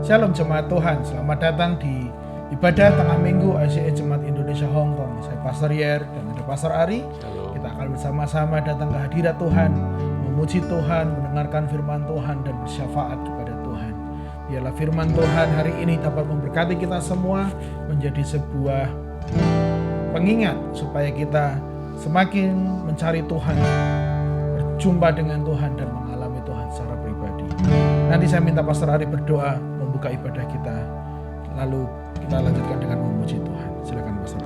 Shalom Jemaat Tuhan, selamat datang di ibadah tengah minggu ICE Jemaat Indonesia Hong Kong. Saya Pastor Yer dan ada Pastor Ari. Halo. Kita akan bersama-sama datang ke hadirat Tuhan, memuji Tuhan, mendengarkan firman Tuhan dan bersyafaat kepada Tuhan. Biarlah firman Tuhan hari ini dapat memberkati kita semua, menjadi sebuah pengingat supaya kita semakin mencari Tuhan, berjumpa dengan Tuhan dan mengalami Tuhan secara pribadi. Nanti saya minta Pastor Ari berdoa membuka ibadah kita, lalu kita lanjutkan dengan memuji Tuhan. Silakan Pastor.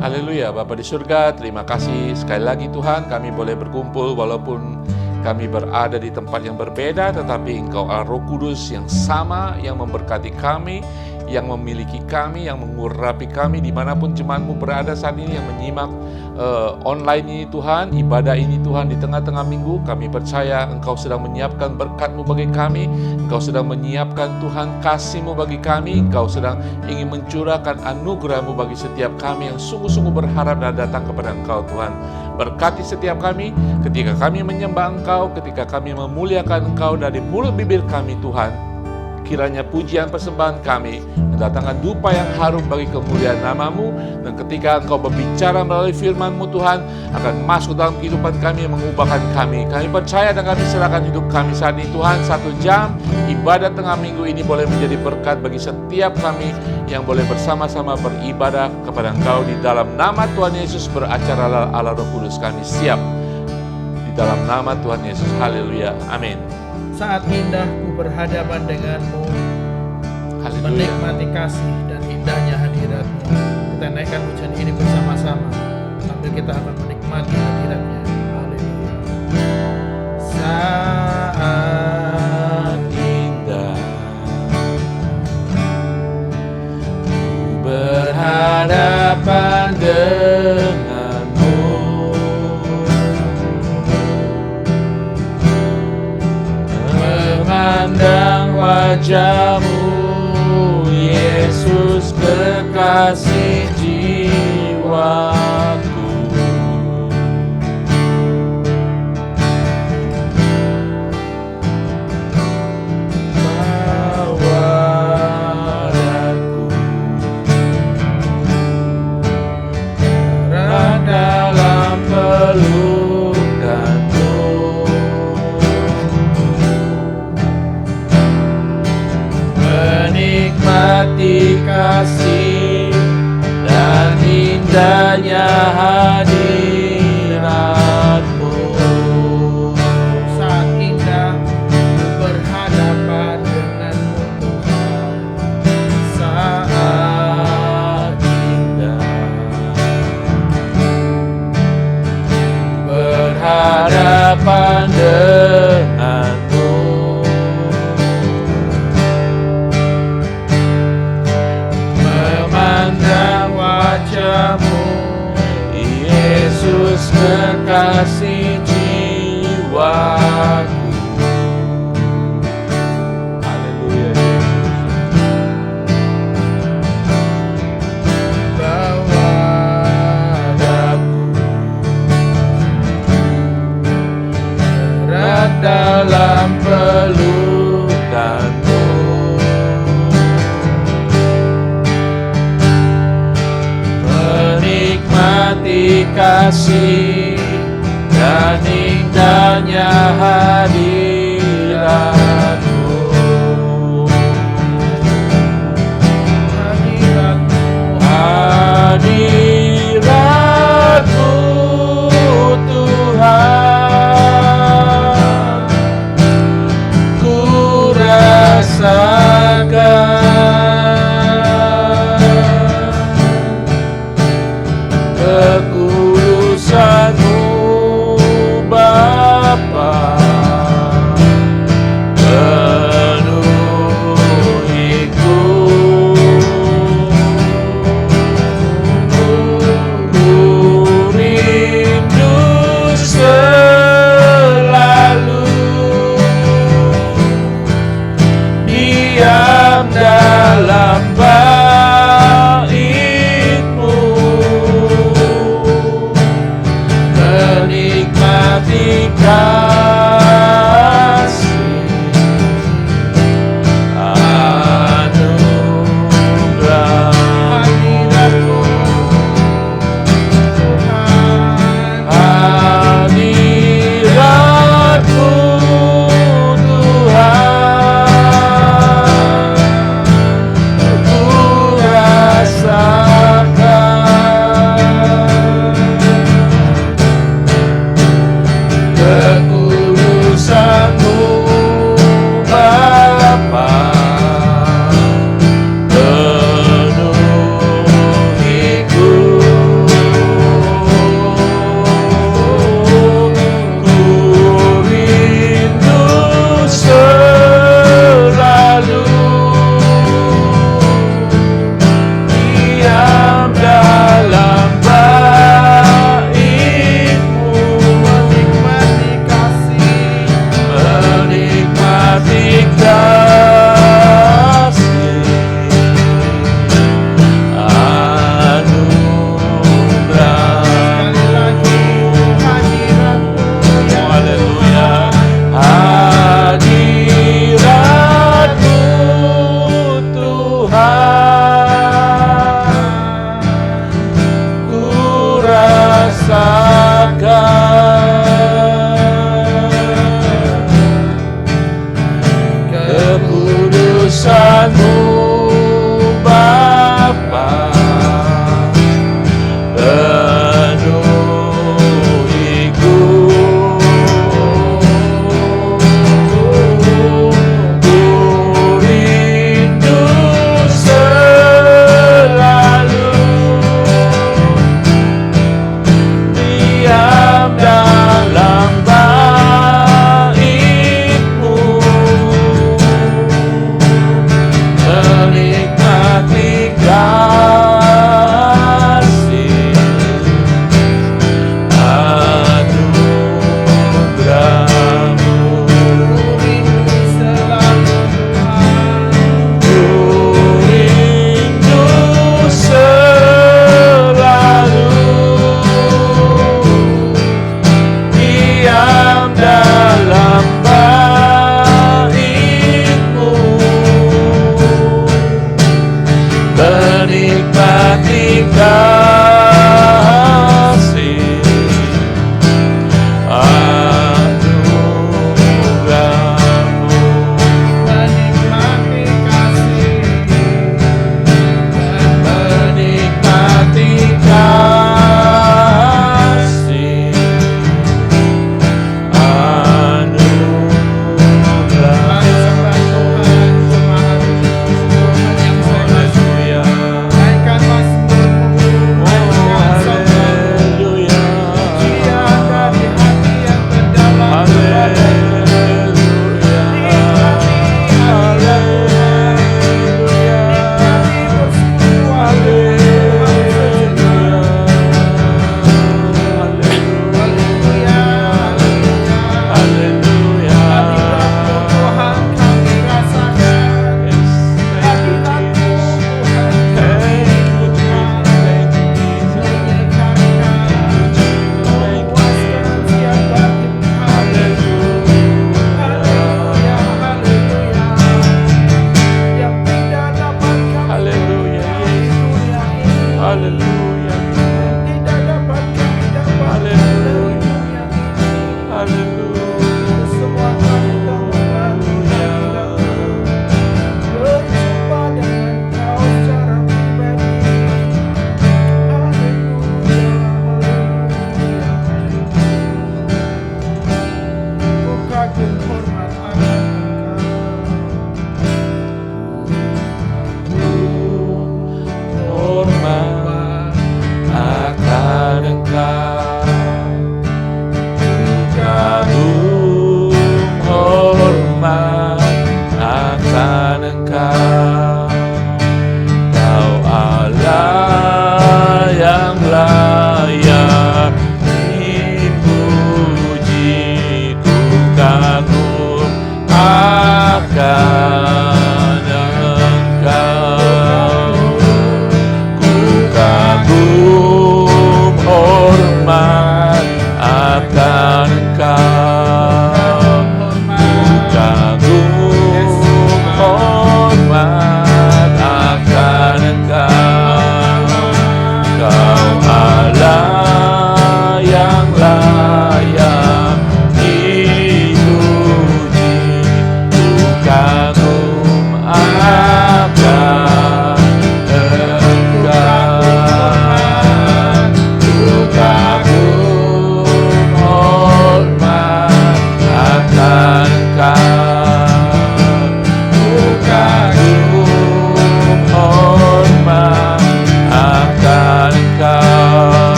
Haleluya, Bapa di surga, terima kasih sekali lagi Tuhan, kami boleh berkumpul walaupun kami berada di tempat yang berbeda, tetapi Engkau Roh Kudus yang sama, yang memberkati kami, yang memiliki kami, yang mengurapi kami dimanapun jemaat-Mu berada saat ini, yang menyimak online ini Tuhan, ibadah ini Tuhan di tengah-tengah minggu. Kami percaya Engkau sedang menyiapkan berkat-Mu bagi kami, Engkau sedang menyiapkan Tuhan kasih-Mu bagi kami, Engkau sedang ingin mencurahkan anugerah-Mu bagi setiap kami yang sungguh-sungguh berharap dan datang kepada Engkau Tuhan. Berkati setiap kami ketika kami menyembah Engkau, ketika kami memuliakan Engkau dari mulut bibir kami Tuhan. Kiranya pujian persembahan kami mendatangkan dupa yang harum bagi kemuliaan nama-Mu. Dan ketika Engkau berbicara melalui firman-Mu Tuhan, akan masuk dalam kehidupan kami, mengubahkan kami. Kami percaya dan kami serahkan hidup kami saat ini Tuhan. 1 jam ibadah tengah minggu ini boleh menjadi berkat bagi setiap kami yang boleh bersama-sama beribadah kepada Engkau. Di dalam nama Tuhan Yesus beracara Allah Roh Kudus, kami siap. Di dalam nama Tuhan Yesus, haleluya, amin. Saat indah ku berhadapan denganmu, Haleluya. menikmati kasih dan indahnya hadirat-Mu. Kita naikkan pujian ini bersama-sama sambil kita akan menikmati hadirat-Nya. Haleluya. Saat indah ku berhadapan denganmu, memandang wajah-Mu, Yesus kekasih jiwaku. Bawa daku erat dalam pelukan-Mu, menikmati kasih dan indahnya hadirat-Mu. Saat indah ku berhadapan denganmu Tuhan. Saat indah berhadapan denganmu, memandang wajah-Mu, Yesus kekasih jiwaku. Haleluya, Bawa daku erat dalam pelukan-Mu, menikmati kasih dan indahnya hadirat-Mu. Hadirat-Mu Tuhan, ku rasakan kekudusan-Mu Bapa, penuhiku. Ku rindu selalu diam dalam bait-Mu.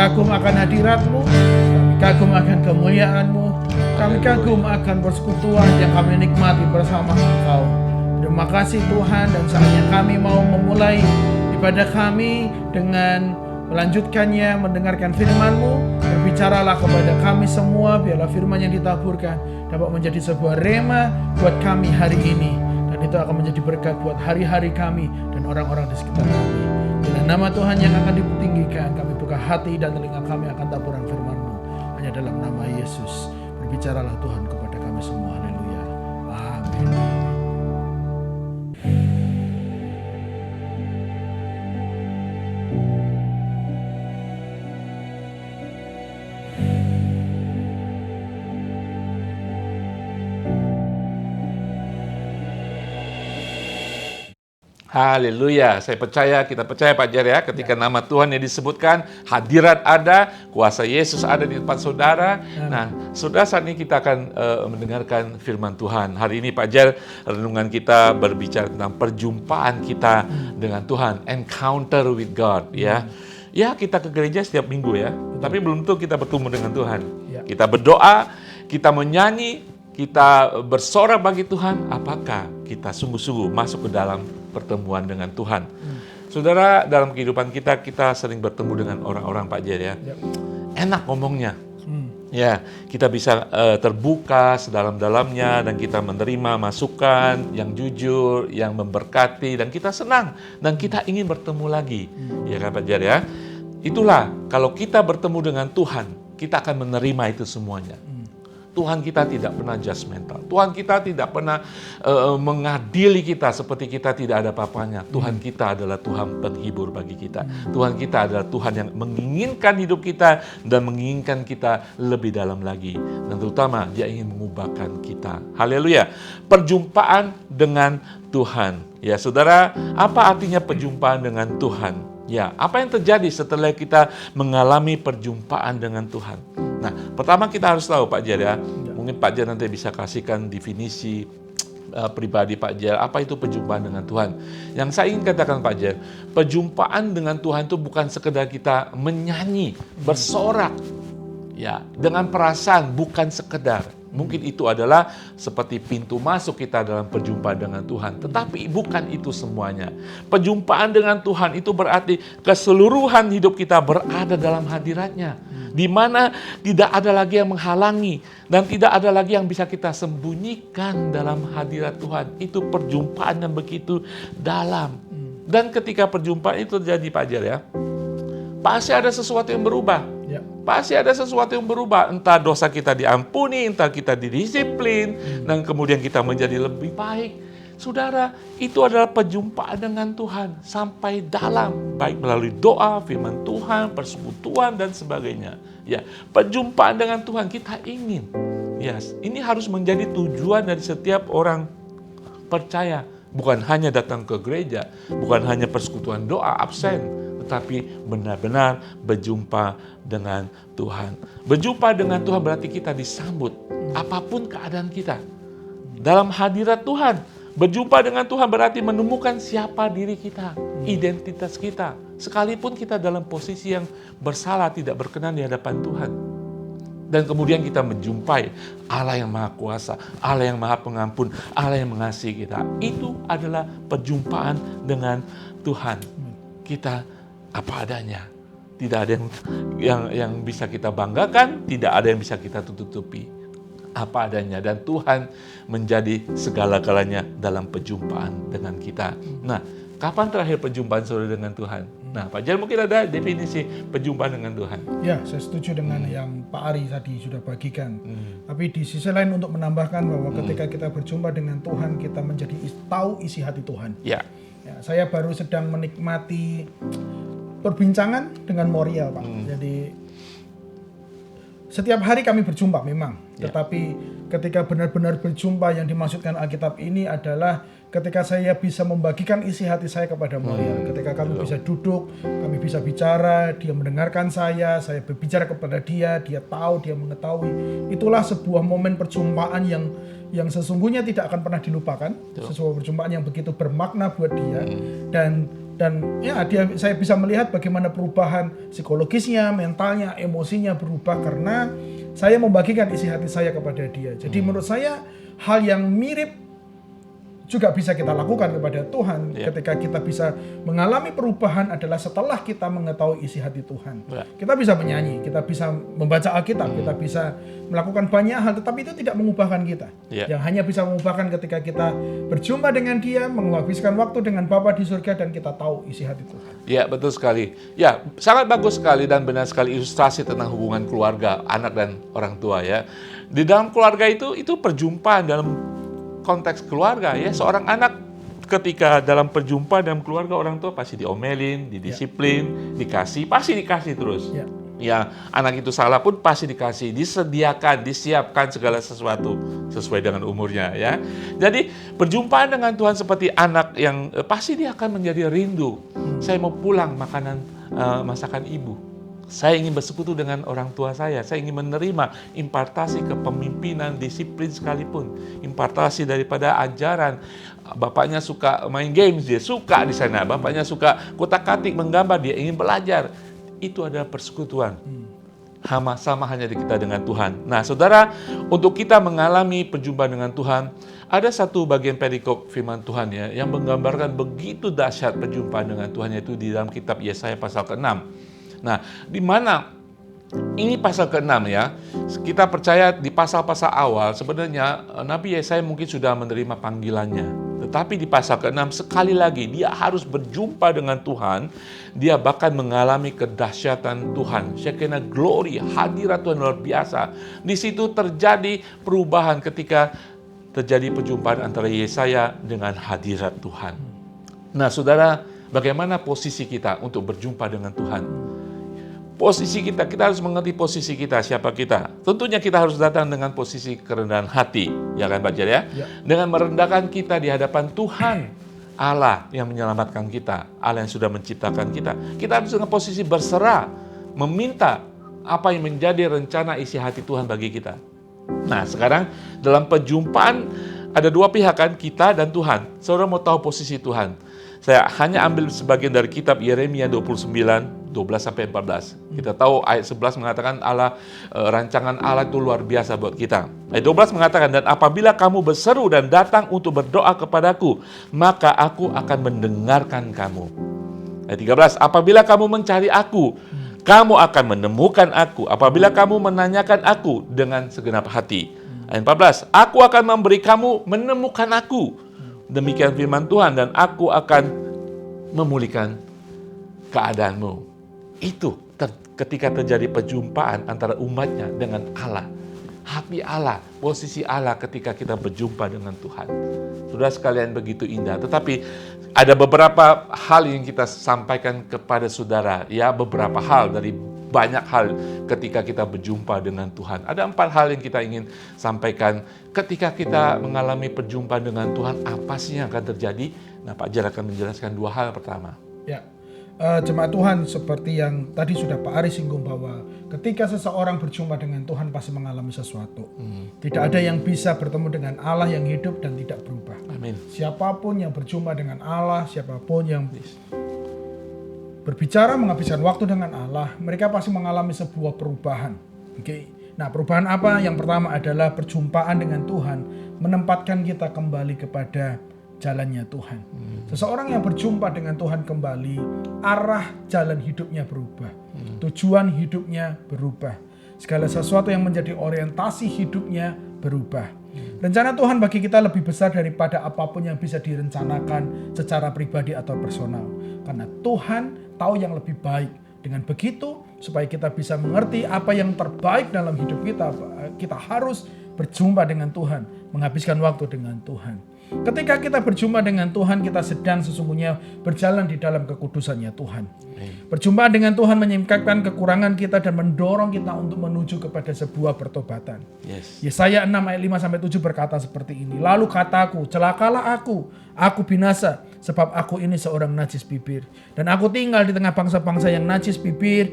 kagum akan hadirat-Mu, kami kagum akan kemuliaan-Mu, kami kagum akan persekutuan yang kami nikmati bersama Engkau. Terima kasih Tuhan, dan saatnya kami mau memulai ibadah kami dengan melanjutkannya, mendengarkan firman-Mu. Berbicaralah kepada kami semua, biarlah firman yang ditaburkan dapat menjadi sebuah rema buat kami hari ini, dan itu akan menjadi berkat buat hari-hari kami dan orang-orang di sekitar kami. Bila nama Tuhan yang akan ditinggikan, kami buka hati dan telinga kami akan taburan firman-Mu. Hanya dalam nama Yesus, berbicaralah Tuhan kepada kami semua. Haleluya. Amin. Haleluya, kita percaya Pak Jar ya, ketika nama Tuhan yang disebutkan, hadirat ada, kuasa Yesus ada di depan saudara. Nah, saudara, saat ini kita akan mendengarkan firman Tuhan. Hari ini Pak Jar, renungan kita berbicara tentang perjumpaan kita dengan Tuhan, encounter with God ya. Ya, kita ke gereja setiap minggu ya, tapi belum tentu kita bertemu dengan Tuhan. Kita berdoa, kita menyanyi, kita bersorak bagi Tuhan, apakah kita sungguh-sungguh masuk ke dalam pertemuan dengan Tuhan? Saudara, dalam kehidupan kita sering bertemu dengan orang-orang Pak Jar ya. Enak ngomongnya. Ya, kita bisa terbuka sedalam-dalamnya, dan kita menerima masukan yang jujur, yang memberkati, dan kita senang, dan kita ingin bertemu lagi. Ya kan Pak Jar ya? Itulah, kalau kita bertemu dengan Tuhan, kita akan menerima itu semuanya. Tuhan kita tidak pernah judgmental. Tuhan kita tidak pernah mengadili kita seperti kita tidak ada apa-apanya. Tuhan kita adalah Tuhan penghibur bagi kita. Tuhan kita adalah Tuhan yang menginginkan hidup kita dan menginginkan kita lebih dalam lagi. Dan terutama Dia ingin mengubahkan kita. Haleluya. Perjumpaan dengan Tuhan. Ya, saudara, apa artinya perjumpaan dengan Tuhan? Ya, apa yang terjadi setelah kita mengalami perjumpaan dengan Tuhan? Nah, pertama kita harus tahu Pak Jar ya. Mungkin Pak Jar nanti bisa kasihkan definisi pribadi Pak Jar, apa itu perjumpaan dengan Tuhan. Yang saya ingin katakan Pak Jar, perjumpaan dengan Tuhan itu bukan sekedar kita menyanyi, bersorak, ya, dengan perasaan, bukan sekedar. Mungkin itu adalah seperti pintu masuk kita dalam perjumpaan dengan Tuhan. Tetapi bukan itu semuanya. Perjumpaan dengan Tuhan itu berarti keseluruhan hidup kita berada dalam hadirat-Nya. Di mana tidak ada lagi yang menghalangi. Dan tidak ada lagi yang bisa kita sembunyikan dalam hadirat Tuhan. Itu perjumpaan yang begitu dalam. Dan ketika perjumpaan itu terjadi Pak Jar ya, pasti ada sesuatu yang berubah. Pasti ada sesuatu yang berubah. Entah dosa kita diampuni, entah kita didisiplin, dan kemudian kita menjadi lebih baik. Saudara, itu adalah perjumpaan dengan Tuhan sampai dalam, baik melalui doa, firman Tuhan, persekutuan, dan sebagainya. Ya, perjumpaan dengan Tuhan kita ingin. Ya, ini harus menjadi tujuan dari setiap orang percaya. Bukan hanya datang ke gereja, bukan hanya persekutuan doa, absen, tetapi benar-benar berjumpa dengan Tuhan. Berjumpa dengan Tuhan berarti kita disambut apapun keadaan kita dalam hadirat Tuhan. Berjumpa dengan Tuhan berarti menemukan siapa diri kita, identitas kita. Sekalipun kita dalam posisi yang bersalah, tidak berkenan di hadapan Tuhan. Dan kemudian kita menjumpai Allah yang Maha Kuasa, Allah yang Maha Pengampun, Allah yang mengasihi kita. Itu adalah perjumpaan dengan Tuhan. Kita apa adanya. Tidak ada yang bisa kita banggakan, tidak ada yang bisa kita tutupi. Apa adanya, dan Tuhan menjadi segala-galanya dalam perjumpaan dengan kita. Nah, kapan terakhir perjumpaan saudara dengan Tuhan? Nah, Pak Jar mungkin ada definisi perjumpaan dengan Tuhan. Ya, saya setuju dengan yang Pak Ari tadi sudah bagikan. Tapi di sisi lain untuk menambahkan bahwa ketika kita berjumpa dengan Tuhan, kita menjadi tahu isi hati Tuhan. Ya. Ya, saya baru sedang menikmati perbincangan dengan Moriel, Pak. Jadi setiap hari kami berjumpa memang, tetapi ketika benar-benar berjumpa yang dimaksudkan Alkitab ini adalah ketika saya bisa membagikan isi hati saya kepada Moriel. Ketika kami bisa duduk, kami bisa bicara, dia mendengarkan saya berbicara kepada dia tahu, dia mengetahui. Itulah sebuah momen perjumpaan yang sesungguhnya tidak akan pernah dilupakan. Sebuah perjumpaan yang begitu bermakna buat dia. Dan Dan ya saya bisa melihat bagaimana perubahan psikologisnya, mentalnya, emosinya berubah karena saya membagikan isi hati saya kepada dia. Jadi menurut saya hal yang mirip juga bisa kita lakukan kepada Tuhan. Ketika kita bisa mengalami perubahan adalah setelah kita mengetahui isi hati Tuhan. Kita bisa menyanyi, kita bisa membaca Alkitab, kita bisa melakukan banyak hal, tetapi itu tidak mengubahkan kita. Yang hanya bisa mengubahkan ketika kita berjumpa dengan Dia, menghabiskan waktu dengan Bapa di surga, dan kita tahu isi hati Tuhan. Ya, betul sekali. Ya, sangat bagus sekali dan benar sekali ilustrasi tentang hubungan keluarga, anak dan orang tua ya. Di dalam keluarga itu perjumpaan dalam konteks keluarga ya. Seorang anak ketika dalam perjumpaan dalam keluarga orang tua pasti diomelin, didisiplin, pasti dikasih terus. Ya, anak itu salah pun pasti dikasih, disediakan, disiapkan segala sesuatu sesuai dengan umurnya ya. Jadi perjumpaan dengan Tuhan seperti anak yang pasti dia akan menjadi rindu. Saya mau pulang masakan ibu. Saya ingin bersekutu dengan orang tua saya ingin menerima impartasi kepemimpinan, disiplin sekalipun, impartasi daripada ajaran. Bapaknya suka main games, dia suka di sana. Bapaknya suka kutak-katik, menggambar, dia ingin belajar. Itu adalah persekutuan. Sama hanya di kita dengan Tuhan. Nah, saudara, untuk kita mengalami perjumpaan dengan Tuhan, ada satu bagian perikop firman Tuhan ya, yang menggambarkan begitu dahsyat perjumpaan dengan Tuhan, yaitu di dalam kitab Yesaya pasal ke-6. Nah, di mana ini pasal ke-6 ya, kita percaya di pasal-pasal awal sebenarnya Nabi Yesaya mungkin sudah menerima panggilannya. Tetapi di pasal ke-6 sekali lagi dia harus berjumpa dengan Tuhan. Dia bahkan mengalami kedahsyatan Tuhan. Shekinah glory, hadirat Tuhan luar biasa. Di situ terjadi perubahan ketika terjadi perjumpaan antara Yesaya dengan hadirat Tuhan. Nah, saudara, bagaimana posisi kita untuk berjumpa dengan Tuhan? Posisi kita harus mengerti posisi kita, siapa kita. Tentunya kita harus datang dengan posisi kerendahan hati, ya kan Pak Jer ya? Dengan merendahkan kita di hadapan Tuhan, Allah yang menyelamatkan kita, Allah yang sudah menciptakan kita. Kita harus dengan posisi berserah, meminta apa yang menjadi rencana isi hati Tuhan bagi kita. Nah, sekarang dalam perjumpaan ada dua pihak kan, kita dan Tuhan. Saudara mau tahu posisi Tuhan? Saya hanya ambil sebagian dari kitab Yeremia 29, 12-14. Kita tahu ayat 11 mengatakan rancangan Allah itu luar biasa buat kita. Ayat 12 mengatakan, dan apabila kamu berseru dan datang untuk berdoa kepadaku, maka aku akan mendengarkan kamu. Ayat 13, apabila kamu mencari aku, kamu akan menemukan aku. Apabila kamu menanyakan aku dengan segenap hati. Ayat 14, aku akan memberi kamu menemukan aku. Demikian firman Tuhan, dan aku akan memulihkan keadaanmu. Itu ketika terjadi perjumpaan antara umatnya dengan Allah. Hati Allah, posisi Allah ketika kita berjumpa dengan Tuhan. Saudara sekalian, begitu indah. Tetapi ada beberapa hal yang kita sampaikan kepada saudara. Ya, beberapa hal dari banyak hal ketika kita berjumpa dengan Tuhan. Ada 4 hal yang kita ingin sampaikan ketika kita mengalami perjumpaan dengan Tuhan. Apa sih yang akan terjadi? Nah, Pak Jar akan menjelaskan 2 hal. Pertama, ya, jemaat Tuhan, seperti yang tadi sudah Pak Ari singgung, bahwa ketika seseorang berjumpa dengan Tuhan pasti mengalami sesuatu. Tidak ada yang bisa bertemu dengan Allah yang hidup dan tidak berubah. Amin. Siapapun yang berjumpa dengan Allah, siapapun yang berbicara, menghabiskan waktu dengan Allah, mereka pasti mengalami sebuah perubahan. Oke. Nah, perubahan apa? Yang pertama adalah perjumpaan dengan Tuhan menempatkan kita kembali kepada jalannya Tuhan. Seseorang yang berjumpa dengan Tuhan kembali, arah jalan hidupnya berubah. Tujuan hidupnya berubah. Segala sesuatu yang menjadi orientasi hidupnya berubah. Rencana Tuhan bagi kita lebih besar daripada apapun yang bisa direncanakan secara pribadi atau personal. Karena Tuhan tahu yang lebih baik. Dengan begitu, supaya kita bisa mengerti apa yang terbaik dalam hidup kita, kita harus berjumpa dengan Tuhan, menghabiskan waktu dengan Tuhan. Ketika kita berjumpa dengan Tuhan, kita sedang sesungguhnya berjalan di dalam kekudusannya Tuhan. Perjumpaan dengan Tuhan menyingkapkan kekurangan kita dan mendorong kita untuk menuju kepada sebuah pertobatan. Yesaya 6 ayat 5-7 berkata seperti ini. Lalu kataku, celakalah aku binasa, sebab aku ini seorang najis bibir. Dan aku tinggal di tengah bangsa-bangsa yang najis bibir,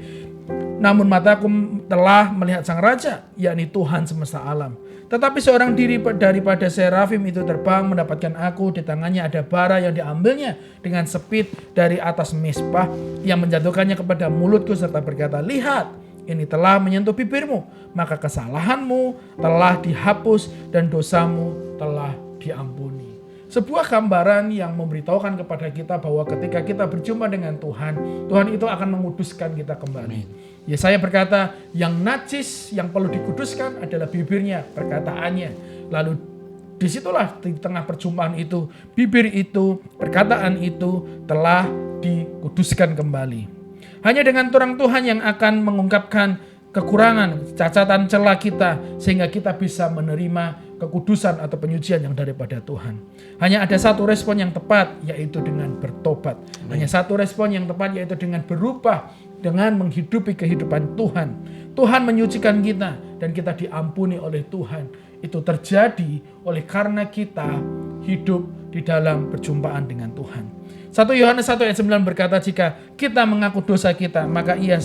Namun mataku telah melihat sang raja, yakni Tuhan semesta alam. Tetapi seorang diri daripada serafim itu terbang mendapatkan aku. Di tangannya ada bara yang diambilnya dengan sepit dari atas mezbah, yang menjatuhkannya kepada mulutku serta berkata, lihat, ini telah menyentuh bibirmu, maka kesalahanmu telah dihapus dan dosamu telah diampuni. Sebuah gambaran yang memberitahukan kepada kita bahwa ketika kita berjumpa dengan Tuhan, Tuhan itu akan menguduskan kita kembali. Yesaya berkata, yang najis, yang perlu dikuduskan adalah bibirnya, perkataannya. Lalu disitulah di tengah perjumpaan itu, bibir itu, perkataan itu telah dikuduskan kembali. Hanya dengan terang Tuhan yang akan mengungkapkan kekurangan, cacatan celah kita, sehingga kita bisa menerima kekudusan atau penyucian yang daripada Tuhan. Hanya ada satu respon yang tepat, yaitu dengan bertobat. Hanya satu respon yang tepat, yaitu dengan berubah, dengan menghidupi kehidupan Tuhan. Tuhan menyucikan kita dan kita diampuni oleh Tuhan. Itu terjadi oleh karena kita hidup di dalam perjumpaan dengan Tuhan. 1 Yohanes 1 ayat 9 berkata, jika kita mengaku dosa kita, maka Ia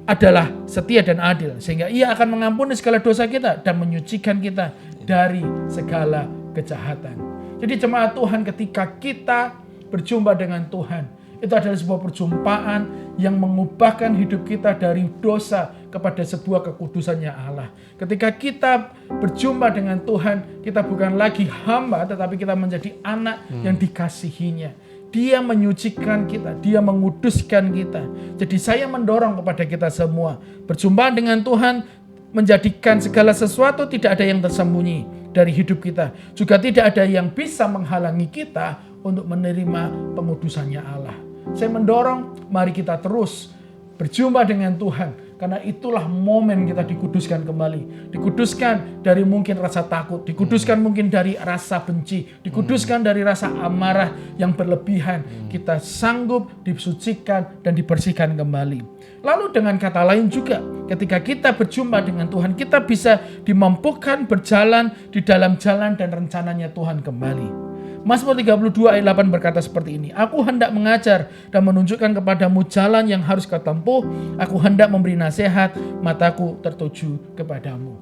adalah setia dan adil, sehingga Ia akan mengampuni segala dosa kita dan menyucikan kita dari segala kejahatan. Jadi jemaat Tuhan, ketika kita berjumpa dengan Tuhan, itu adalah sebuah perjumpaan yang mengubahkan hidup kita dari dosa kepada sebuah kekudusannya Allah. Ketika kita berjumpa dengan Tuhan, kita bukan lagi hamba, tetapi kita menjadi anak yang dikasihinya. Dia menyucikan kita, Dia menguduskan kita. Jadi saya mendorong kepada kita semua, berjumpa dengan Tuhan menjadikan segala sesuatu tidak ada yang tersembunyi dari hidup kita. Juga tidak ada yang bisa menghalangi kita untuk menerima pengudusannya Allah. Saya mendorong, mari kita terus berjumpa dengan Tuhan. Karena itulah momen kita dikuduskan kembali. Dikuduskan dari mungkin rasa takut. Dikuduskan mungkin dari rasa benci. Dikuduskan dari rasa amarah yang berlebihan. Kita sanggup disucikan dan dibersihkan kembali. Lalu dengan kata lain juga, ketika kita berjumpa dengan Tuhan, kita bisa dimampukan berjalan di dalam jalan dan rencananya Tuhan kembali. Mazmur 32 ayat 8 berkata seperti ini. Aku hendak mengajar dan menunjukkan kepadamu jalan yang harus kau tempuh. Aku hendak memberi nasihat, mataku tertuju kepadamu.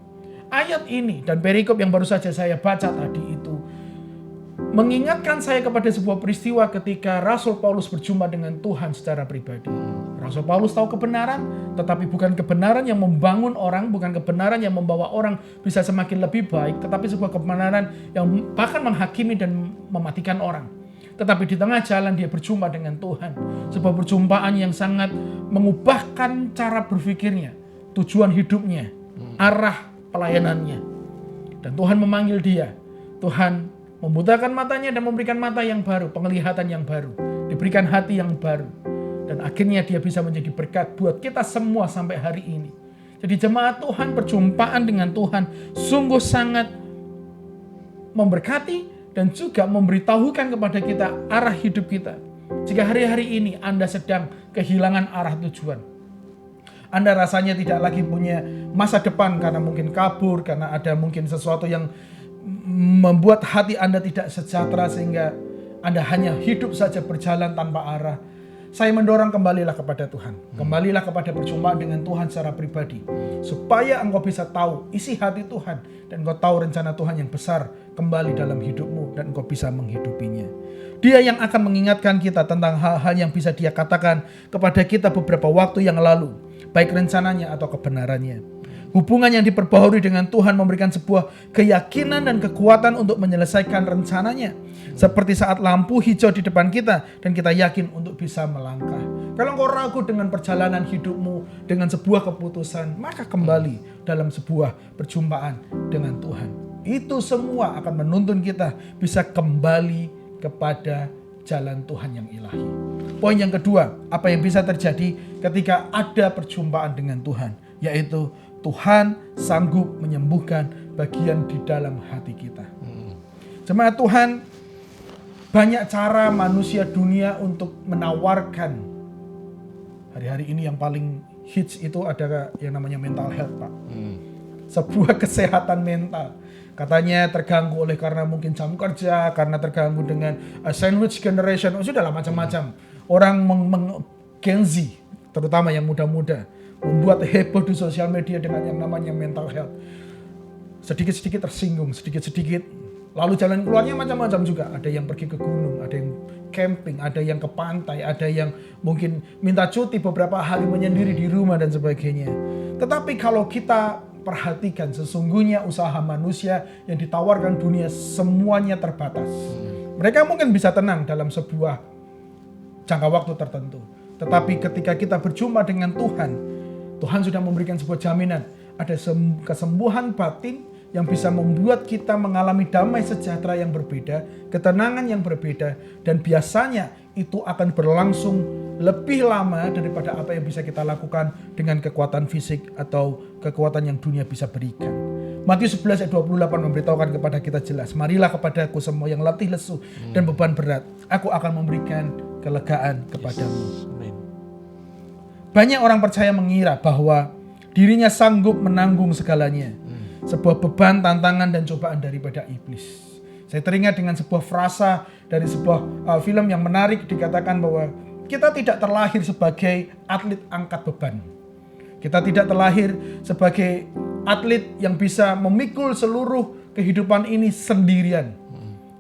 Ayat ini dan perikop yang baru saja saya baca tadi itu mengingatkan saya kepada sebuah peristiwa ketika Rasul Paulus berjumpa dengan Tuhan secara pribadi. Rasul Paulus tahu kebenaran, tetapi bukan kebenaran yang membangun orang, bukan kebenaran yang membawa orang bisa semakin lebih baik, tetapi sebuah kebenaran yang bahkan menghakimi dan mematikan orang. Tetapi di tengah jalan dia berjumpa dengan Tuhan. Sebuah perjumpaan yang sangat mengubahkan cara berpikirnya, tujuan hidupnya, arah pelayanannya. Dan Tuhan memanggil dia. Tuhan membutakan matanya dan memberikan mata yang baru, penglihatan yang baru, diberikan hati yang baru. Dan akhirnya dia bisa menjadi berkat buat kita semua sampai hari ini. Jadi jemaat Tuhan, perjumpaan dengan Tuhan sungguh sangat memberkati dan juga memberitahukan kepada kita arah hidup kita. Jika hari-hari ini Anda sedang kehilangan arah tujuan, Anda rasanya tidak lagi punya masa depan karena mungkin kabur, karena ada mungkin sesuatu yang membuat hati Anda tidak sejahtera sehingga Anda hanya hidup saja berjalan tanpa arah. Saya mendorong, kembalilah kepada Tuhan. Kembalilah kepada perjumpaan dengan Tuhan secara pribadi. Supaya engkau bisa tahu isi hati Tuhan. Dan engkau tahu rencana Tuhan yang besar kembali dalam hidupmu. Dan engkau bisa menghidupinya. Dia yang akan mengingatkan kita tentang hal-hal yang bisa Dia katakan kepada kita beberapa waktu yang lalu. Baik rencananya atau kebenarannya. Hubungan yang diperbaharui dengan Tuhan memberikan sebuah keyakinan dan kekuatan untuk menyelesaikan rencananya. Seperti saat lampu hijau di depan kita dan kita yakin untuk bisa melangkah. Kalau engkau ragu dengan perjalanan hidupmu, dengan sebuah keputusan, maka kembali dalam sebuah perjumpaan dengan Tuhan. Itu semua akan menuntun kita bisa kembali kepada jalan Tuhan yang ilahi. Poin yang kedua, apa yang bisa terjadi ketika ada perjumpaan dengan Tuhan, yaitu Tuhan sanggup menyembuhkan bagian di dalam hati kita. Jemaat Tuhan, banyak cara manusia dunia untuk menawarkan. Hari-hari ini yang paling hits itu ada yang namanya mental health, Pak. Sebuah kesehatan mental. Katanya terganggu oleh karena mungkin jam kerja, karena terganggu dengan sandwich generation, sudahlah macam-macam. Orang Gen Z, terutama yang muda-muda, membuat heboh di sosial media dengan yang namanya mental health. Sedikit-sedikit tersinggung, sedikit-sedikit. Lalu jalan keluarnya macam-macam juga. Ada yang pergi ke gunung, ada yang camping, ada yang ke pantai, ada yang mungkin minta cuti beberapa hari menyendiri di rumah dan sebagainya. Tetapi kalau kita perhatikan, sesungguhnya usaha manusia yang ditawarkan dunia semuanya terbatas. Mereka mungkin bisa tenang dalam sebuah jangka waktu tertentu. Tetapi ketika kita berjumpa dengan Tuhan, Tuhan sudah memberikan sebuah jaminan. Ada kesembuhan batin yang bisa membuat kita mengalami damai sejahtera yang berbeda, ketenangan yang berbeda, dan biasanya itu akan berlangsung lebih lama daripada apa yang bisa kita lakukan dengan kekuatan fisik atau kekuatan yang dunia bisa berikan. Matius 11 ayat 28 memberitahukan kepada kita jelas, marilah kepadaku semua yang letih lesu dan beban berat, aku akan memberikan kelegaan kepadamu. Banyak orang percaya mengira bahwa dirinya sanggup menanggung segalanya. Sebuah beban, tantangan, dan cobaan daripada iblis. Saya teringat dengan sebuah frasa dari sebuah film yang menarik, dikatakan bahwa kita tidak terlahir sebagai atlet angkat beban. Kita tidak terlahir sebagai atlet yang bisa memikul seluruh kehidupan ini sendirian.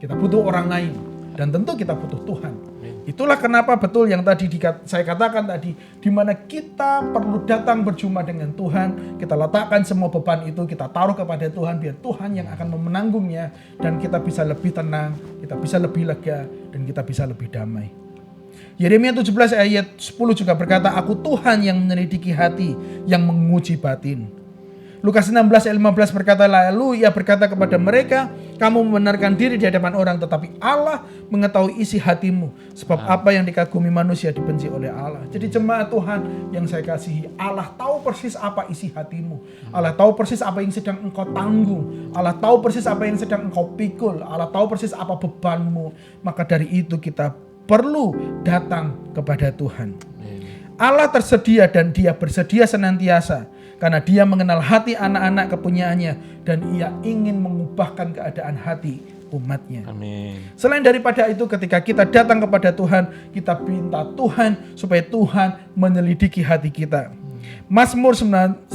Kita butuh orang lain, dan tentu kita butuh Tuhan. Itulah kenapa betul yang tadi saya katakan tadi, di mana kita perlu datang berjumpa dengan Tuhan, kita letakkan semua beban itu, kita taruh kepada Tuhan, biar Tuhan yang akan menanggungnya, dan kita bisa lebih tenang, kita bisa lebih lega, dan kita bisa lebih damai. Yeremia 17 ayat 10 juga berkata, aku Tuhan yang menyelidiki hati, yang menguji batin. Lukas 16 ayat 15 berkata, lalu ia berkata kepada mereka, kamu membenarkan diri di hadapan orang, tetapi Allah mengetahui isi hatimu. Sebab apa yang dikagumi manusia dibenci oleh Allah. Jadi jemaat Tuhan yang saya kasihi, Allah tahu persis apa isi hatimu. Allah tahu persis apa yang sedang engkau tanggung. Allah tahu persis apa yang sedang engkau pikul. Allah tahu persis apa bebanmu. Maka dari itu kita perlu datang kepada Tuhan. Allah tersedia dan Dia bersedia senantiasa. Karena Dia mengenal hati anak-anak kepunyaannya, dan Ia ingin mengubahkan keadaan hati umatnya. Amin. Selain daripada itu, ketika kita datang kepada Tuhan, kita minta Tuhan supaya Tuhan menyelidiki hati kita. Mazmur 139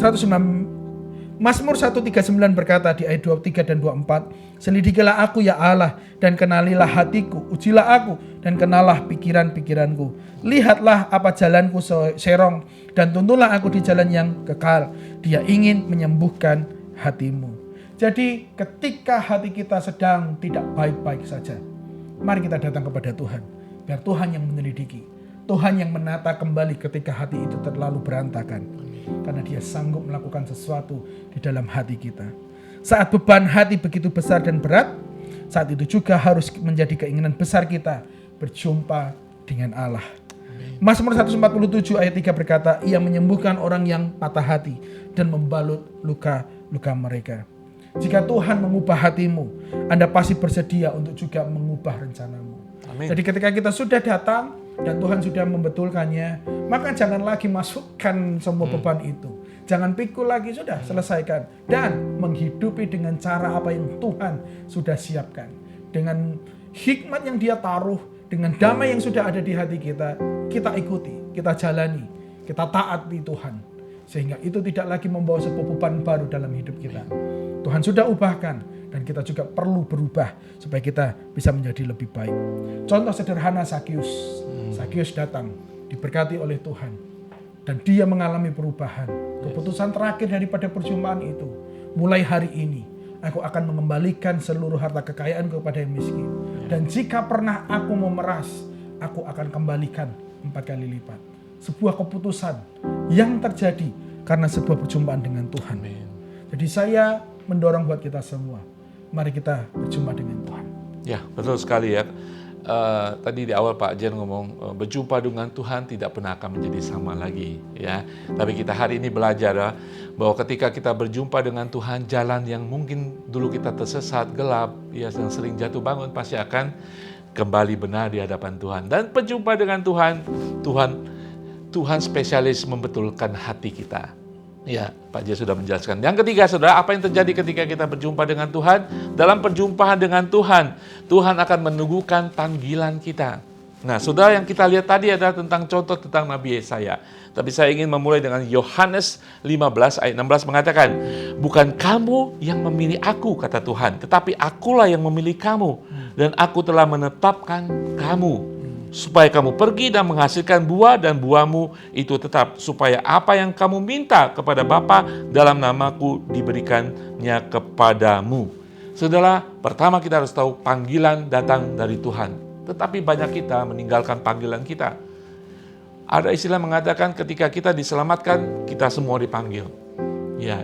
berkata di ayat 23 dan 24, selidikilah aku ya Allah, dan kenalilah hatiku, ujilah aku dan kenalah pikiran-pikiranku. Lihatlah apa jalanku serong, dan tuntunlah aku di jalan yang kekal. Dia ingin menyembuhkan hatimu. Jadi ketika hati kita sedang tidak baik-baik saja, mari kita datang kepada Tuhan, biar Tuhan yang menyelidiki, Tuhan yang menata kembali ketika hati itu terlalu berantakan. Karena Dia sanggup melakukan sesuatu di dalam hati kita. Saat beban hati begitu besar dan berat, saat itu juga harus menjadi keinginan besar kita berjumpa dengan Allah. Mazmur 147 ayat 3 berkata, Ia menyembuhkan orang yang patah hati dan membalut luka-luka mereka. Jika Tuhan mengubah hatimu, Anda pasti bersedia untuk juga mengubah rencanamu. Amin. Jadi ketika kita sudah datang dan Tuhan sudah membetulkannya, maka jangan lagi masukkan semua beban itu. Jangan pikul lagi, sudah selesaikan. Dan menghidupi dengan cara apa yang Tuhan sudah siapkan. Dengan hikmat yang Dia taruh, dengan damai yang sudah ada di hati kita, kita ikuti, kita jalani, kita taat di Tuhan. Sehingga itu tidak lagi membawa sebuah beban baru dalam hidup kita. Tuhan sudah ubahkan, dan kita juga perlu berubah supaya kita bisa menjadi lebih baik. Contoh sederhana Zakius. Zakius datang, diberkati oleh Tuhan, dan dia mengalami perubahan. Keputusan terakhir daripada perjumpaan itu, mulai hari ini aku akan mengembalikan seluruh harta kekayaan kepada yang miskin. Dan jika pernah aku memeras, aku akan kembalikan 4 kali lipat. Sebuah keputusan yang terjadi karena sebuah perjumpaan dengan Tuhan. Jadi saya mendorong buat kita semua, mari kita berjumpa dengan Tuhan. Ya, betul sekali ya. Tadi di awal Pak Jen ngomong berjumpa dengan Tuhan tidak pernah akan menjadi sama lagi ya. Tapi kita hari ini belajar bahwa ketika kita berjumpa dengan Tuhan, jalan yang mungkin dulu kita tersesat, gelap, ya, yang sering jatuh bangun pasti akan kembali benar di hadapan Tuhan. Dan berjumpa dengan Tuhan spesialis membetulkan hati kita. Ya, Pak J sudah menjelaskan. Yang ketiga, saudara, apa yang terjadi ketika kita berjumpa dengan Tuhan? Dalam perjumpaan dengan Tuhan, Tuhan akan meneguhkan panggilan kita. Nah, saudara, yang kita lihat tadi adalah tentang contoh tentang Nabi Yesaya. Tapi saya ingin memulai dengan Yohanes 15 ayat 16 mengatakan, bukan kamu yang memilih aku, kata Tuhan, tetapi akulah yang memilih kamu. Dan aku telah menetapkan kamu, supaya kamu pergi dan menghasilkan buah, dan buahmu itu tetap, supaya apa yang kamu minta kepada Bapa dalam namaku diberikannya kepadamu. Saudara, pertama kita harus tahu panggilan datang dari Tuhan. Tetapi banyak kita meninggalkan panggilan kita. Ada istilah mengatakan ketika kita diselamatkan, kita semua dipanggil. Ya,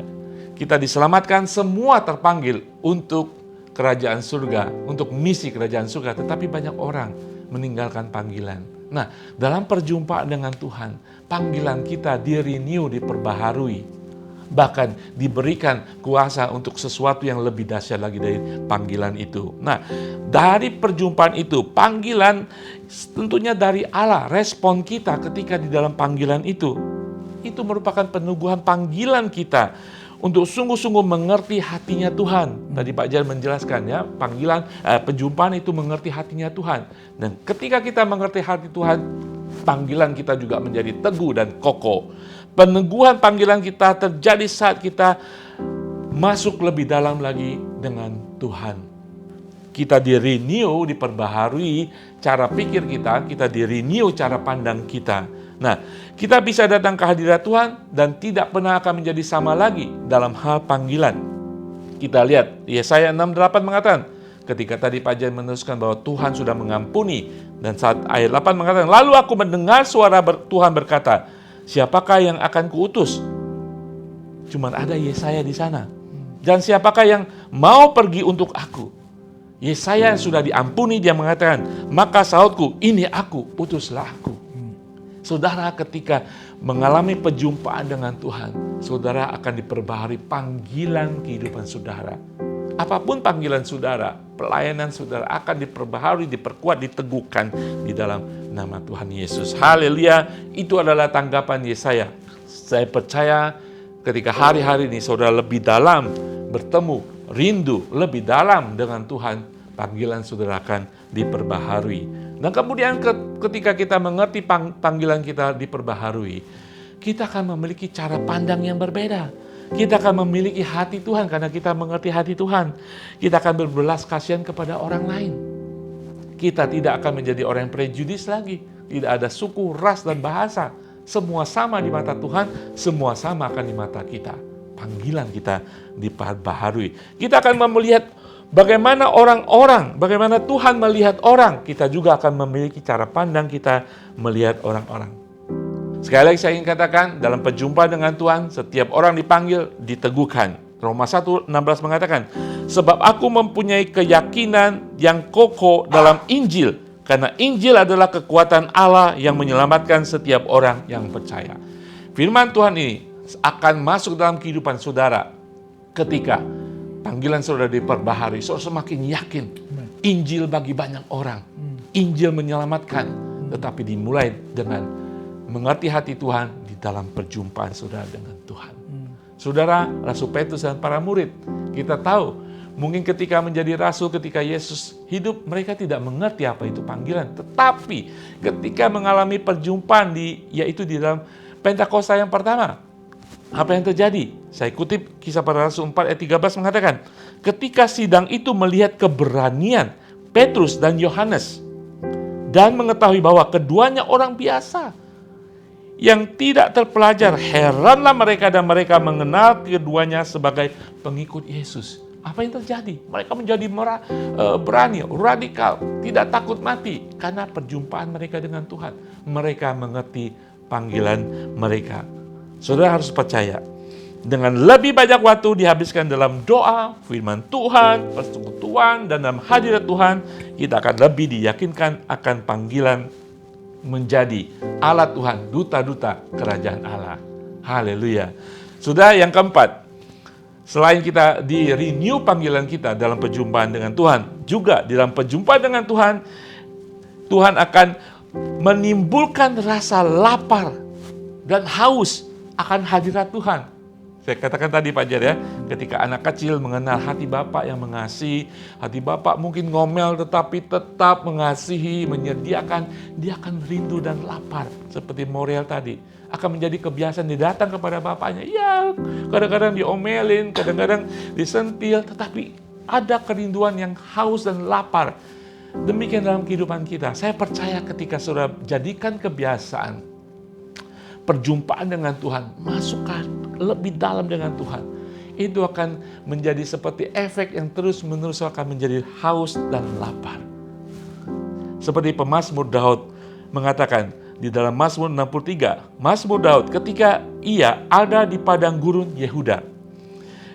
kita diselamatkan, semua terpanggil untuk kerajaan surga, untuk misi kerajaan surga. Tetapi banyak orang meninggalkan panggilan. Nah, dalam perjumpaan dengan Tuhan, panggilan kita di-renew, diperbaharui. Bahkan diberikan kuasa untuk sesuatu yang lebih dahsyat lagi dari panggilan itu. Nah, dari perjumpaan itu, panggilan tentunya dari Allah, respon kita ketika di dalam panggilan itu merupakan peneguhan panggilan kita untuk sungguh-sungguh mengerti hatinya Tuhan. Tadi Pak Jan menjelaskan ya, perjumpaan itu mengerti hatinya Tuhan. Dan ketika kita mengerti hati Tuhan, panggilan kita juga menjadi teguh dan kokoh. Peneguhan panggilan kita terjadi saat kita masuk lebih dalam lagi dengan Tuhan. Kita di-renew, diperbaharui cara pikir kita di-renew cara pandang kita. Nah, kita bisa datang ke hadirat Tuhan dan tidak pernah akan menjadi sama lagi dalam hal panggilan. Kita lihat, Yesaya 6:8 mengatakan, ketika tadi Pak Jan meneruskan bahwa Tuhan sudah mengampuni, dan saat ayat 8 mengatakan, lalu aku mendengar suara Tuhan berkata, siapakah yang akan kuutus? Cuman ada Yesaya di sana. Dan siapakah yang mau pergi untuk aku? Yesaya sudah diampuni, dia mengatakan, maka sahutku, ini aku, utuslah aku. Saudara, ketika mengalami perjumpaan dengan Tuhan, saudara akan diperbaharui panggilan kehidupan saudara. Apapun panggilan saudara, pelayanan saudara akan diperbaharui, diperkuat, diteguhkan di dalam nama Tuhan Yesus. Haleluya, itu adalah tanggapan Yesaya. Saya percaya ketika hari-hari ini saudara lebih dalam bertemu, rindu lebih dalam dengan Tuhan, panggilan saudara akan diperbaharui. Dan kemudian ketika kita mengerti panggilan kita diperbaharui, kita akan memiliki cara pandang yang berbeda. Kita akan memiliki hati Tuhan karena kita mengerti hati Tuhan. Kita akan berbelas kasihan kepada orang lain. Kita tidak akan menjadi orang yang prejudis lagi. Tidak ada suku, ras, dan bahasa. Semua sama di mata Tuhan, semua sama akan di mata kita. Panggilan kita diperbaharui. Kita akan melihat bagaimana orang-orang, bagaimana Tuhan melihat orang. Kita juga akan memiliki cara pandang kita melihat orang-orang. Sekali lagi saya ingin katakan, dalam perjumpaan dengan Tuhan, setiap orang dipanggil, diteguhkan. Roma 1:16 mengatakan, sebab aku mempunyai keyakinan yang kokoh dalam Injil, karena Injil adalah kekuatan Allah yang menyelamatkan setiap orang yang percaya. Firman Tuhan ini akan masuk dalam kehidupan saudara ketika panggilan saudara diperbaharui. Saudara semakin yakin Injil bagi banyak orang. Injil menyelamatkan, tetapi dimulai dengan mengerti hati Tuhan di dalam perjumpaan saudara dengan Tuhan. Saudara, Rasul Petrus dan para murid, kita tahu mungkin ketika menjadi rasul, ketika Yesus hidup, mereka tidak mengerti apa itu panggilan. Tetapi ketika mengalami perjumpaan yaitu di dalam Pentakosta yang pertama, apa yang terjadi? Saya kutip Kisah Para Rasul 4 ayat 13 mengatakan, ketika sidang itu melihat keberanian Petrus dan Yohanes dan mengetahui bahwa keduanya orang biasa yang tidak terpelajar, heranlah mereka dan mereka mengenal keduanya sebagai pengikut Yesus. Apa yang terjadi? Mereka menjadi berani, radikal, tidak takut mati karena perjumpaan mereka dengan Tuhan. Mereka mengerti panggilan mereka. Saudara harus percaya, dengan lebih banyak waktu dihabiskan dalam doa, firman Tuhan, persekutuan, dan dalam hadirat Tuhan, kita akan lebih diyakinkan akan panggilan menjadi alat Tuhan, duta-duta kerajaan Allah. Haleluya. Sudah yang keempat, selain kita di-renew panggilan kita dalam perjumpaan dengan Tuhan, juga di dalam perjumpaan dengan Tuhan, Tuhan akan menimbulkan rasa lapar dan haus akan hadirat Tuhan. Saya katakan tadi Pak Jar ya, ketika anak kecil mengenal hati Bapak yang mengasihi, hati Bapak mungkin ngomel tetapi tetap mengasihi, menyediakan, dia akan rindu dan lapar. Seperti Morel tadi, akan menjadi kebiasaan dia datang kepada bapaknya. Ya, kadang-kadang diomelin, kadang-kadang disentil, tetapi ada kerinduan yang haus dan lapar. Demikian dalam kehidupan kita. Saya percaya ketika saudara jadikan kebiasaan perjumpaan dengan Tuhan, masukkan lebih dalam dengan Tuhan, itu akan menjadi seperti efek yang terus-menerus akan menjadi haus dan lapar. Seperti pemazmur Daud mengatakan di dalam Mazmur 63, Mazmur Daud ketika ia ada di padang gurun Yehuda.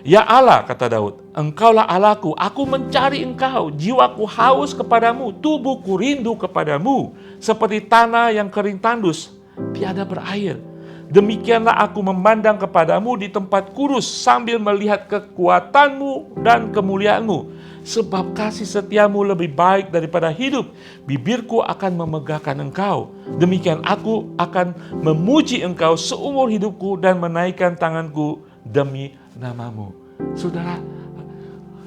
Ya Allah, kata Daud, Engkaulah Allahku, aku mencari Engkau, jiwaku haus kepadamu, tubuhku rindu kepadamu, seperti tanah yang kering tandus, tiada berair. Demikianlah aku memandang kepadamu di tempat kurus sambil melihat kekuatanmu dan kemuliaanmu. Sebab kasih setiamu lebih baik daripada hidup. Bibirku akan memegahkan engkau. Demikian aku akan memuji engkau seumur hidupku dan menaikkan tanganku demi namamu. Saudara,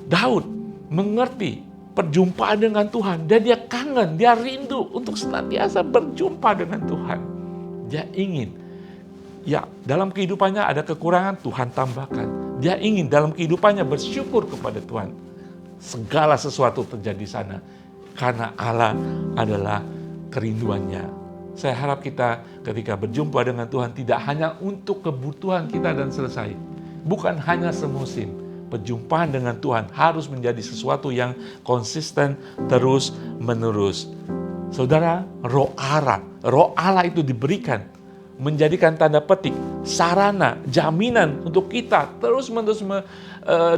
Daud mengerti perjumpaan dengan Tuhan. Dan dia kangen, dia rindu untuk senantiasa berjumpa dengan Tuhan. Dia ingin, ya dalam kehidupannya ada kekurangan, Tuhan tambahkan. Dia ingin dalam kehidupannya bersyukur kepada Tuhan. Segala sesuatu terjadi sana. Karena Allah adalah kerinduannya. Saya harap kita ketika berjumpa dengan Tuhan tidak hanya untuk kebutuhan kita dan selesai. Bukan hanya semusim. Perjumpaan dengan Tuhan harus menjadi sesuatu yang konsisten terus menerus. Saudara, roh Allah itu diberikan, menjadikan tanda petik, sarana, jaminan untuk kita terus-menerus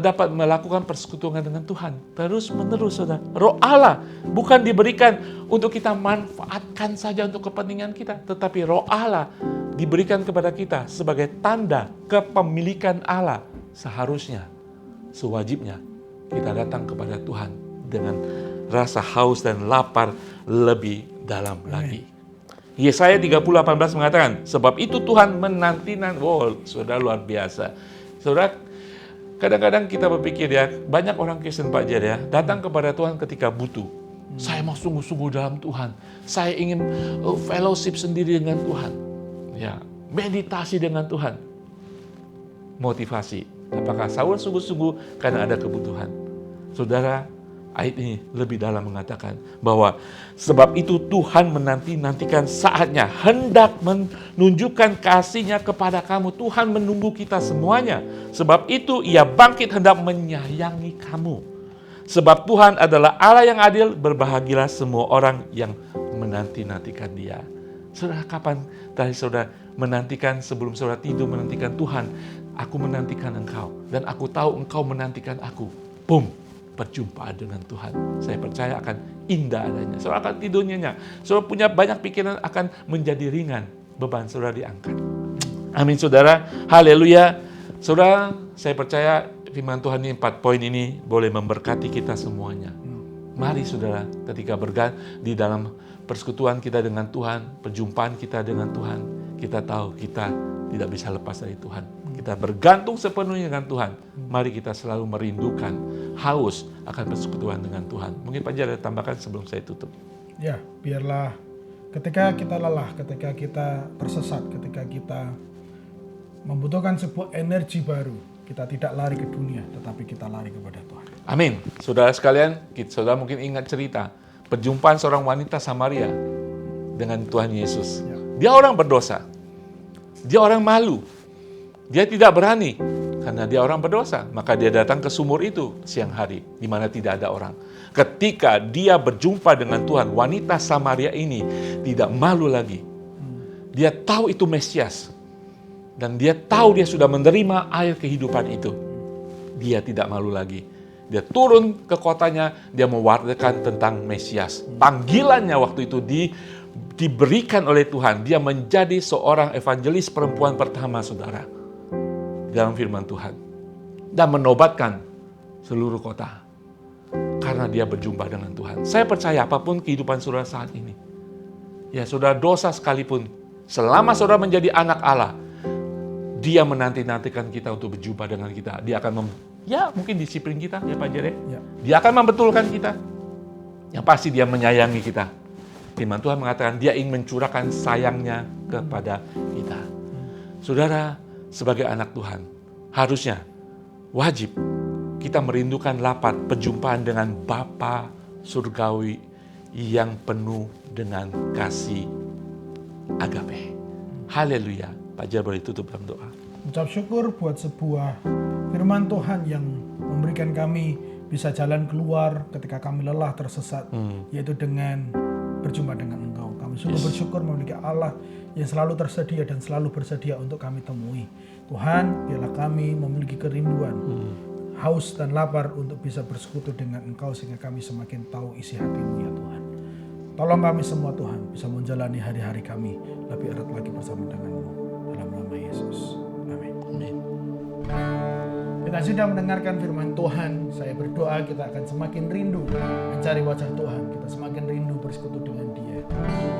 dapat melakukan persekutuan dengan Tuhan. Terus-menerus, saudara. Roh Allah bukan diberikan untuk kita manfaatkan saja untuk kepentingan kita, tetapi roh Allah diberikan kepada kita sebagai tanda kepemilikan Allah. Seharusnya, sewajibnya kita datang kepada Tuhan dengan rasa haus dan lapar lebih dalam lagi. Yesaya 30:18 mengatakan, sebab itu Tuhan menanti-nanti. Wow, saudara, luar biasa. Saudara, kadang-kadang kita berpikir ya, banyak orang Kristen Pak Jar ya, datang kepada Tuhan ketika butuh. Saya mau sungguh-sungguh dalam Tuhan. Saya ingin fellowship sendiri dengan Tuhan. Ya, meditasi dengan Tuhan. Motivasi. Apakah Saul sungguh-sungguh karena ada kebutuhan? Saudara, ayat ini lebih dalam mengatakan bahwa sebab itu Tuhan menanti-nantikan saatnya, hendak menunjukkan kasih-Nya kepada kamu. Tuhan menunggu kita semuanya. Sebab itu Ia bangkit hendak menyayangi kamu. Sebab Tuhan adalah Allah yang adil, berbahagialah semua orang yang menanti-nantikan Dia. Saudara, kapan tadi saudara menantikan sebelum saudara tidur menantikan Tuhan? Aku menantikan Engkau dan aku tahu Engkau menantikan aku. Boom, perjumpaan dengan Tuhan. Saya percaya akan indah adanya. Saudara akan tidur nyenyak. Saudara punya banyak pikiran akan menjadi ringan. Beban saudara diangkat. Amin saudara. Haleluya. Saudara, saya percaya firman Tuhan ini 4 poin ini boleh memberkati kita semuanya. Mari saudara, ketika di dalam persekutuan kita dengan Tuhan, perjumpaan kita dengan Tuhan, kita tahu kita tidak bisa lepas dari Tuhan. Kita bergantung sepenuhnya dengan Tuhan. Mari kita selalu merindukan, haus akan persekutuan dengan Tuhan. Mungkin Pak Jar ada tambahkan sebelum saya tutup. Ya, biarlah ketika kita lelah, ketika kita tersesat, ketika kita membutuhkan sebuah energi baru, kita tidak lari ke dunia, tetapi kita lari kepada Tuhan. Amin. Saudara sekalian, saudara mungkin ingat cerita perjumpaan seorang wanita Samaria dengan Tuhan Yesus. Ya. Dia orang berdosa. Dia orang malu. Dia tidak berani karena dia orang berdosa. Maka dia datang ke sumur itu siang hari di mana tidak ada orang. Ketika dia berjumpa dengan Tuhan, wanita Samaria ini tidak malu lagi. Dia tahu itu Mesias. Dan dia tahu dia sudah menerima air kehidupan itu. Dia tidak malu lagi. Dia turun ke kotanya, dia mewartakan tentang Mesias. Panggilannya waktu itu diberikan oleh Tuhan. Dia menjadi seorang evangelis perempuan pertama, saudara. Dalam firman Tuhan. Dan menobatkan seluruh kota. Karena dia berjumpa dengan Tuhan. Saya percaya apapun kehidupan saudara saat ini. Ya, saudara dosa sekalipun. Selama saudara menjadi anak Allah. Dia menanti-nantikan kita untuk berjumpa dengan kita. Dia akan mungkin disiplin kita, ya Pak Jere. Ya. Dia akan membetulkan kita. Yang pasti dia menyayangi kita. Firman Tuhan mengatakan dia ingin mencurahkan sayangnya kepada kita. Saudara, sebagai anak Tuhan, harusnya, wajib, kita merindukan lapar perjumpaan dengan Bapa surgawi yang penuh dengan kasih agape. Haleluya. Pak Jar boleh tutup dalam doa. Ucap syukur buat sebuah firman Tuhan yang memberikan kami bisa jalan keluar ketika kami lelah tersesat, yaitu dengan berjumpa dengan Engkau. Kami sungguh bersyukur memiliki Allah yang selalu tersedia dan selalu bersedia untuk kami temui. Tuhan, biarlah kami memiliki kerinduan, haus dan lapar untuk bisa bersekutu dengan Engkau sehingga kami semakin tahu isi hati-Mu ya Tuhan. Tolong kami semua Tuhan bisa menjalani hari-hari kami lebih erat lagi bersama dengan-Mu. Dalam nama Yesus. Amin. Kita sudah mendengarkan firman Tuhan. Saya berdoa kita akan semakin rindu mencari wajah Tuhan. Kita semakin rindu bersekutu dengan Dia.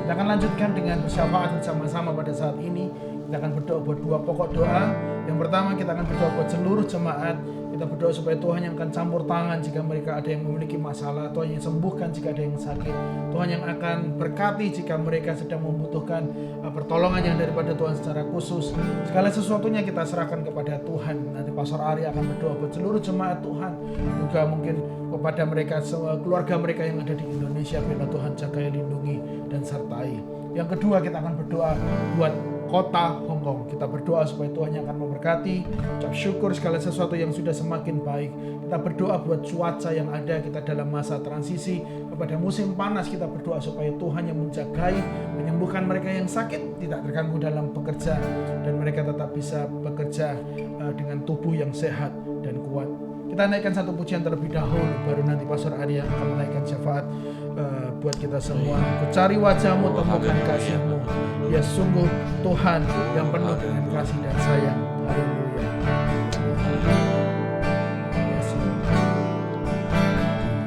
Kita akan lanjutkan dengan bersyafaat bersama-sama pada saat ini. Kita akan berdoa buat 2 pokok doa. Yang pertama kita akan berdoa buat seluruh jemaat. Kita berdoa supaya Tuhan yang akan campur tangan jika mereka ada yang memiliki masalah. Tuhan yang sembuhkan jika ada yang sakit. Tuhan yang akan berkati jika mereka sedang membutuhkan pertolongan yang daripada Tuhan secara khusus. Segala sesuatunya kita serahkan kepada Tuhan. Nanti Pastor Ari akan berdoa buat seluruh jemaat Tuhan. Juga mungkin kepada mereka, keluarga mereka yang ada di Indonesia. Biarlah Tuhan jaga, lindungi, dan sertai. Yang kedua kita akan berdoa buat kota Hong Kong. Kita berdoa supaya Tuhan yang akan memberkati. Ucap syukur segala sesuatu yang sudah semakin baik. Kita berdoa buat cuaca yang ada. Kita dalam masa transisi kepada musim panas. Kita berdoa supaya Tuhan yang menjagai, menyembuhkan mereka yang sakit, tidak terganggu dalam bekerja, dan mereka tetap bisa bekerja dengan tubuh yang sehat dan kuat. Kita naikkan satu pujian terlebih dahulu, baru nanti Pastor Arya akan menaikkan syafaat buat kita semua. Ku cari wajah-Mu, temukan kasih-Mu. Ya sungguh Tuhan yang penuh dengan kasih dan sayang. Haleluya.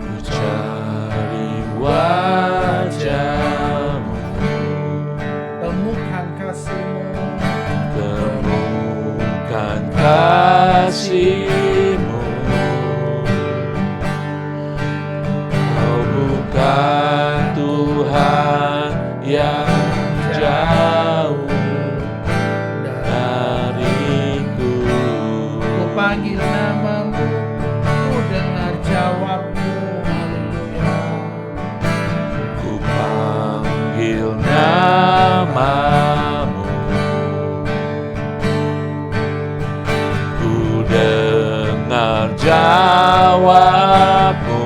Ku cari wajah-Mu, temukan kasih-Mu, temukan kasih-Mu. Kau bukan Tuhan yang jauh dariku. Ku panggil nama-Mu, ku dengar jawab-Mu. Haleluya. Ku panggil nama-Mu, ku dengar jawab-Mu.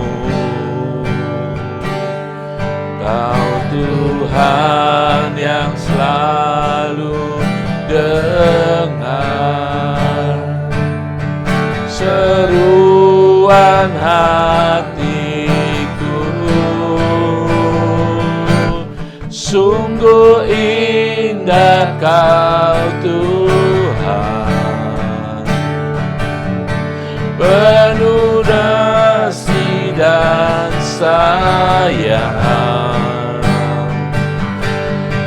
Kau Tuhan yang selalu dengar seruan hatiku. Sungguh indah Kau Tuhan, penuh kasih dan sayang.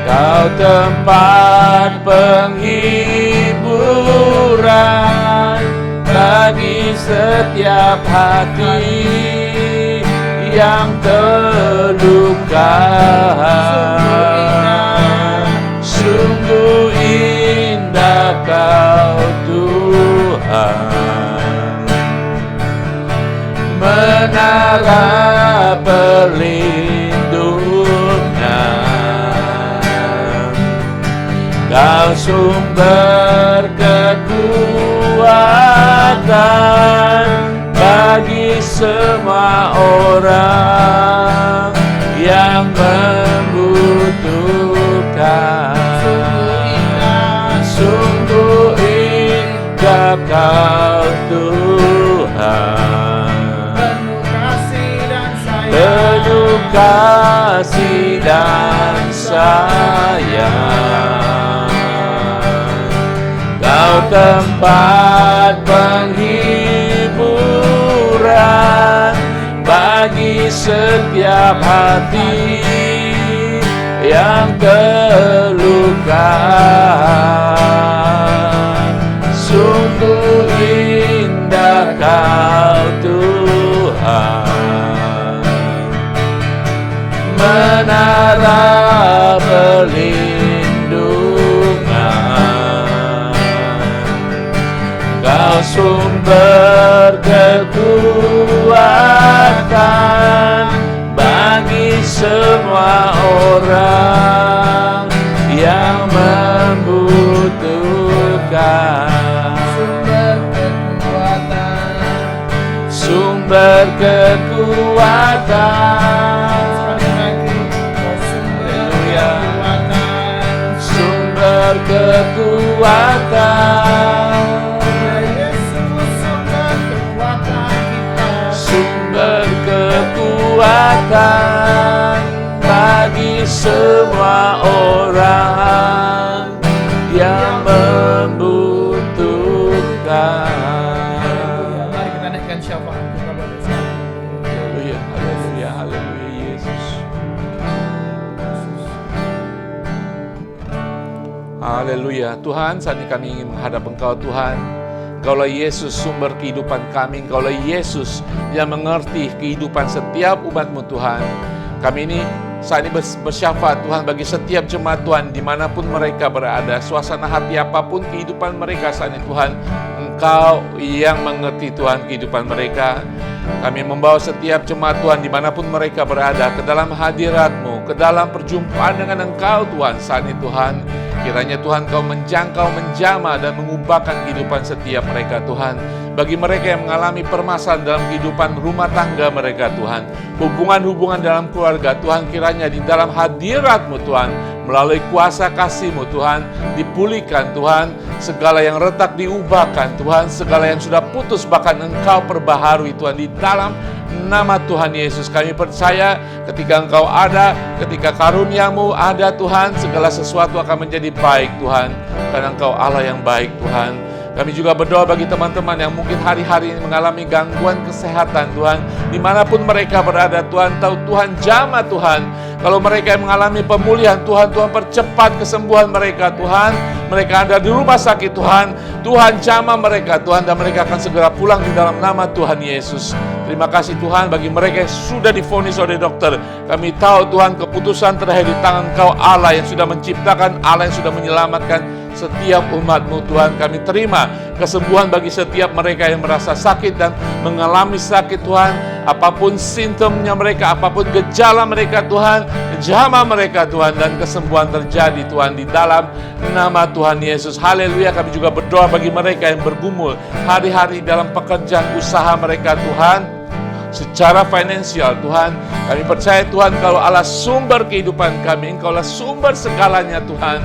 Kau tempat penghiburan bagi setiap hati yang terluka. Sungguh indah Kau Tuhan, menara perlindungan. Kau sumber kekuatan bagi semua orang yang membutuhkan. Sungguh indah Kau Tuhan, penuh kasih dan sayang. Kau tempat penghiburan bagi setiap hati yang terluka. Kau sumber kekuatan bagi semua orang yang membutuhkan. Sumber kekuatan. Haleluya. Sumber kekuatan. Sumber kekuatan bagi semua orang yang membutuhkan. Mari kita naikkan syafaat kita pada saat ini. Haleluya, haleluya, haleluya Yesus. Haleluya. Tuhan, saat ini kami ingin menghadap Engkau Tuhan. Engkaulah Yesus sumber kehidupan kami. Engkaulah Yesus yang mengerti kehidupan setiap umat-Mu Tuhan. Kami ini saat ini bersyafaat Tuhan bagi setiap jemaat Tuhan dimanapun mereka berada. Suasana hati apapun kehidupan mereka saat ini Tuhan. Engkau yang mengerti Tuhan kehidupan mereka. Kami membawa setiap jemaat Tuhan dimanapun mereka berada ke dalam hadirat-Mu, ke dalam perjumpaan dengan Engkau Tuhan saat ini Tuhan. Kiranya Tuhan Kau menjangkau, menjamah dan mengubahkan kehidupan setiap mereka Tuhan. Bagi mereka yang mengalami permasalahan dalam kehidupan rumah tangga mereka Tuhan, hubungan-hubungan dalam keluarga Tuhan, kiranya di dalam hadirat-Mu Tuhan, melalui kuasa kasih-Mu Tuhan, dipulihkan Tuhan, segala yang retak diubahkan Tuhan, segala yang sudah putus bahkan Engkau perbaharui Tuhan di dalam nama Tuhan Yesus. Kami percaya ketika Engkau ada, ketika karunia-Mu ada Tuhan, segala sesuatu akan menjadi baik Tuhan, karena Engkau Allah yang baik Tuhan. Kami juga berdoa bagi teman-teman yang mungkin hari-hari ini mengalami gangguan kesehatan Tuhan, dimanapun mereka berada Tuhan, tahu Tuhan jamah Tuhan. Kalau mereka yang mengalami pemulihan Tuhan, Tuhan percepat kesembuhan mereka Tuhan. Mereka ada di rumah sakit Tuhan, Tuhan jamah mereka Tuhan, dan mereka akan segera pulang di dalam nama Tuhan Yesus. Terima kasih Tuhan bagi mereka yang sudah divonis oleh dokter. Kami tahu Tuhan keputusan terakhir di tangan Kau Allah yang sudah menciptakan, Allah yang sudah menyelamatkan setiap umat-Mu Tuhan. Kami terima kesembuhan bagi setiap mereka yang merasa sakit dan mengalami sakit Tuhan. Apapun simptomnya mereka, apapun gejala mereka Tuhan, jamah mereka Tuhan, dan kesembuhan terjadi Tuhan di dalam nama Tuhan Yesus. Haleluya. Kami juga berdoa bagi mereka yang bergumul hari-hari dalam pekerjaan usaha mereka Tuhan, secara finansial Tuhan. Kami percaya Tuhan kalau Allah sumber kehidupan kami, Engkaulah sumber segalanya Tuhan.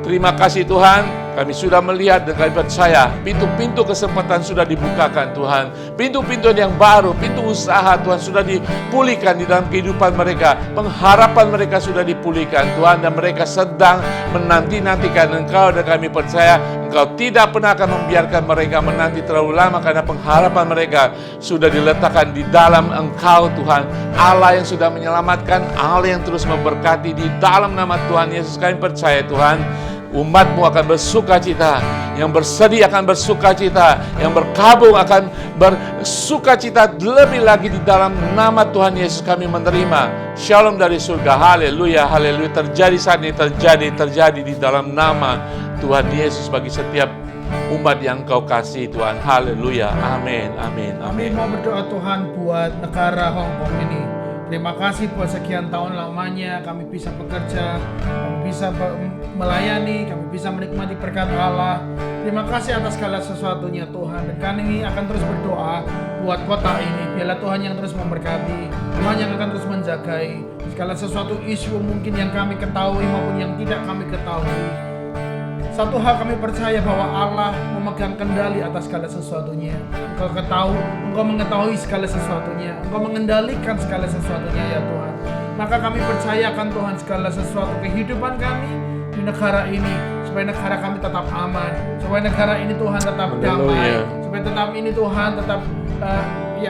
Terima kasih Tuhan. Kami sudah melihat dan kami percaya pintu-pintu kesempatan sudah dibukakan Tuhan. Pintu-pintu yang baru, pintu usaha Tuhan sudah dipulihkan di dalam kehidupan mereka. Pengharapan mereka sudah dipulihkan Tuhan, dan mereka sedang menanti-nantikan Engkau, dan kami percaya Engkau tidak pernah akan membiarkan mereka menanti terlalu lama, karena pengharapan mereka sudah diletakkan di dalam Engkau Tuhan. Allah yang sudah menyelamatkan, Allah yang terus memberkati di dalam nama Tuhan Yesus. Kami percaya Tuhan, umat-Mu akan bersukacita, yang bersedih akan bersukacita, yang berkabung akan bersukacita lebih lagi di dalam nama Tuhan Yesus. Kami menerima shalom dari surga. Haleluya, haleluya. Terjadi saat ini, terjadi di dalam nama Tuhan Yesus bagi setiap umat yang Kau kasih Tuhan. Haleluya, amin, amin, Kami amin. mau berdoa Tuhan buat negara Hong Kong ini. Terima kasih buat sekian tahun lamanya kami bisa bekerja, kami bisa melayani, kami bisa menikmati berkat Allah. Terima kasih atas segala sesuatunya Tuhan. Dan kami akan terus berdoa buat kota ini. Biarlah Tuhan yang terus memberkati, Tuhan yang akan terus menjagai segala sesuatu isu mungkin yang kami ketahui maupun yang tidak kami ketahui. Satu hal kami percaya bahwa Allah memegang kendali atas segala sesuatunya. Engkau mengetahui segala sesuatunya. Engkau mengendalikan segala sesuatunya ya Tuhan. Maka kami percayakan Tuhan segala sesuatu kehidupan kami di negara ini, supaya negara kami tetap aman, supaya negara ini Tuhan tetap damai, supaya tetap ini Tuhan tetap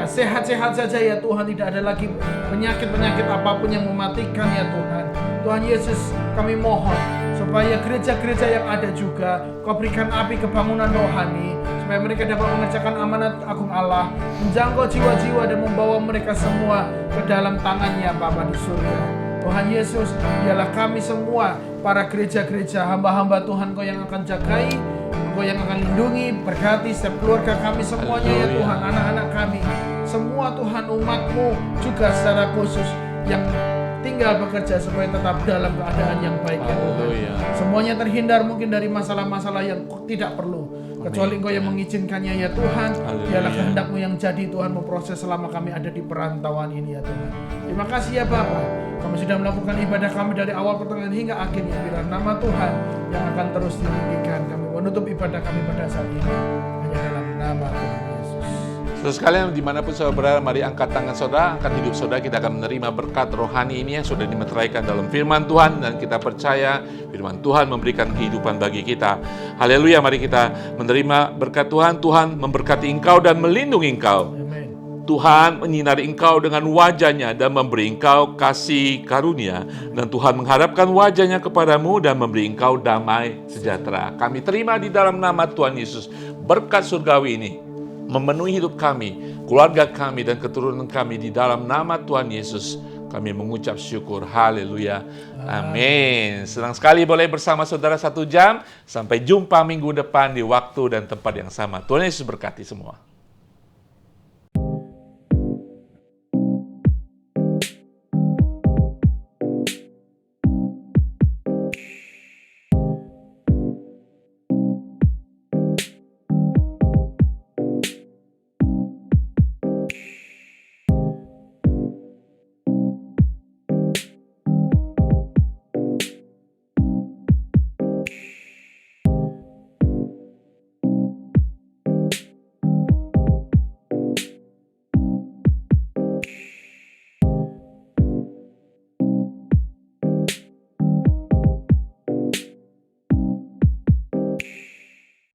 sehat-sehat saja ya Tuhan. Tidak ada lagi penyakit-penyakit apapun yang mematikan ya Tuhan. Tuhan Yesus, kami mohon supaya gereja-gereja yang ada juga Kau berikan api kebangunan rohani, supaya mereka dapat mengerjakan amanat agung Allah, menjangkau jiwa-jiwa dan membawa mereka semua ke dalam tangan-Nya Bapa di surga. Tuhan Yesus, biarlah kami semua para gereja-gereja, hamba-hamba Tuhan Kau yang akan jagai Engkau yang akan lindungi, berkati setiap keluarga kami semuanya ya Haleluya. Tuhan, anak-anak kami. Semua Tuhan umat-Mu juga secara khusus yang tinggal bekerja supaya tetap dalam keadaan yang baik ya Tuhan. Haleluya. Semuanya terhindar mungkin dari masalah-masalah yang tidak perlu. Kecuali Engkau yang mengizinkannya ya Tuhan. Haleluya. Biarlah kehendak-Mu yang jadi Tuhan memproses selama kami ada di perantauan ini ya Tuhan. Terima kasih ya Bapa. Kami sudah melakukan ibadah kami dari awal pertengahan hingga akhirnya. Biar nama Tuhan yang akan terus ditinggikan. Kami menutup ibadah kami pada saat ini hanya dalam nama Tuhan Yesus. Saudara sekalian, dimanapun saudara berada, mari angkat tangan saudara, angkat hidup saudara. Kita akan menerima berkat rohani ini yang sudah dimeteraikan dalam firman Tuhan, dan kita percaya firman Tuhan memberikan kehidupan bagi kita. Haleluya, mari kita menerima berkat Tuhan. Tuhan memberkati engkau dan melindungi engkau. Amin. Tuhan menyinari engkau dengan wajah-Nya dan memberi engkau kasih karunia. Dan Tuhan menghadapkan wajah-Nya kepadamu dan memberi engkau damai sejahtera. Kami terima di dalam nama Tuhan Yesus berkat surgawi ini memenuhi hidup kami, keluarga kami, dan keturunan kami di dalam nama Tuhan Yesus. Kami mengucap syukur. Haleluya. Amin. Senang sekali boleh bersama saudara 1 jam. Sampai jumpa minggu depan di waktu dan tempat yang sama. Tuhan Yesus berkati semua.